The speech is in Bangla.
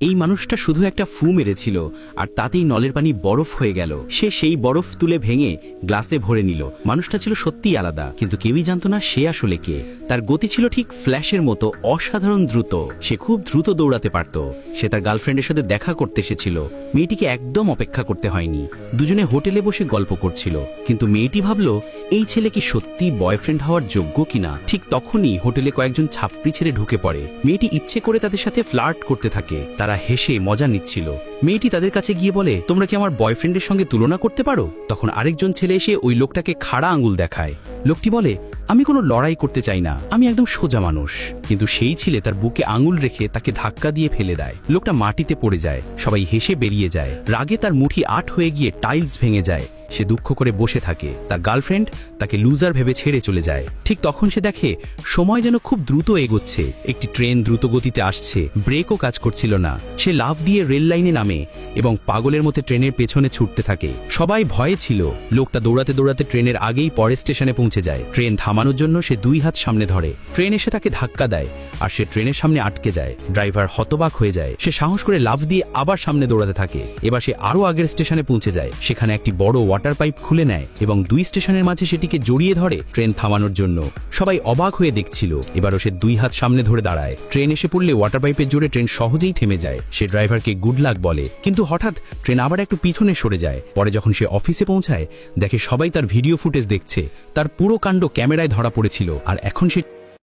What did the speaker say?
এই মানুষটা শুধু একটা ফু মেরেছিল আর তাতেই নলের পানি বরফ হয়ে গেল। সে সেই বরফ তুলে ভেঙে গ্লাসে ভরে নিল। মানুষটা ছিল সত্যিই আলাদা, কিন্তু কেউই জানতো না সে আসলে কে। তার গতি ছিল ঠিক ফ্ল্যাশের মতো অসাধারণ দ্রুত। সে খুব দ্রুত দৌড়াতে পারত। সে তার গার্লফ্রেন্ডের সাথে দেখা করতে এসেছিল। মেয়েটিকে একদম অপেক্ষা করতে হয়নি। দুজনে হোটেলে বসে গল্প করছিল, কিন্তু মেয়েটি ভাবল এই ছেলে কি সত্যি বয়ফ্রেন্ড হওয়ার যোগ্য কিনা। ঠিক তখনই হোটেলে কয়েকজন ছাপড়ি ছেড়ে ঢুকে পড়ে। মেয়েটি ইচ্ছে করে তাদের সাথে ফ্লার্ট করতে থাকে। তারা হেসে মজা নিচ্ছিল। মেয়েটি তাদের কাছে গিয়ে বলে, তোমরা কি আমার বয়ফ্রেন্ডের সঙ্গে তুলনা করতে পারো? তখন আরেকজন ছেলে এসে ওই লোকটাকে খাড়া আঙুল দেখায়। লোকটি বলে, আমি কোনো লড়াই করতে চাই না, আমি একদম সোজা মানুষ। কিন্তু সেই ছেলে তার বুকে আঙুল রেখে তাকে ধাক্কা দিয়ে ফেলে দেয়। লোকটা মাটিতে পড়ে যায়। সবাই হেসে বেরিয়ে যায়। রাগে তার মুঠি আট হয়ে গিয়ে টাইলস ভেঙে যায়। সে দুঃখ করে বসে থাকে। তার গার্লফ্রেন্ড তাকে লুজার ভেবে ছেড়ে চলে যায়। ঠিক তখন সে দেখে সময় যেন খুব দ্রুত এগোচ্ছে। একটি ট্রেন দ্রুত গতিতে আসছে, ব্রেকও কাজ করছিল না। সে লাফ দিয়ে রেল লাইনে নামে এবং পাগলের মতো ট্রেনের পেছনে ছুটতে থাকে। সবাই ভয়ে ছিল। লোকটা দৌড়াতে দৌড়াতে ট্রেনের আগেই পরের স্টেশনে পৌঁছে যায়। ট্রেন থামানোর জন্য সে দুই হাত সামনে ধরে। ট্রেন এসে তাকে ধাক্কা দেয় আর সে ট্রেনের সামনে আটকে যায়। ড্রাইভার হতবাক হয়ে যায়। সে সাহস করে লাফ দিয়ে আবার সামনে দৌড়াতে থাকে। এবার সে আরো আগের স্টেশনে পৌঁছে যায়। সেখানে একটি বড় ওয়াটার পাইপ খুলে নেয় এবং দুই স্টেশনের মাঝে সেটিকে জড়িয়ে ধরে ট্রেন থামানোর জন্য। সবাই অবাক হয়ে দেখছিল। এবারও সে দুই হাত সামনে ধরে দাঁড়ায়। ট্রেন এসে পড়লে ওয়াটার পাইপের জোরে ট্রেন সহজেই থেমে যায়। সে ড্রাইভারকে গুড লাক বলে, কিন্তু হঠাৎ ট্রেন আবার একটু পিছনে সরে যায়। পরে যখন সে অফিসে পৌঁছায়, দেখে সবাই তার ভিডিও ফুটেজ দেখছে। তার পুরো কাণ্ড ক্যামেরায় ধরা পড়েছিল আর এখন সে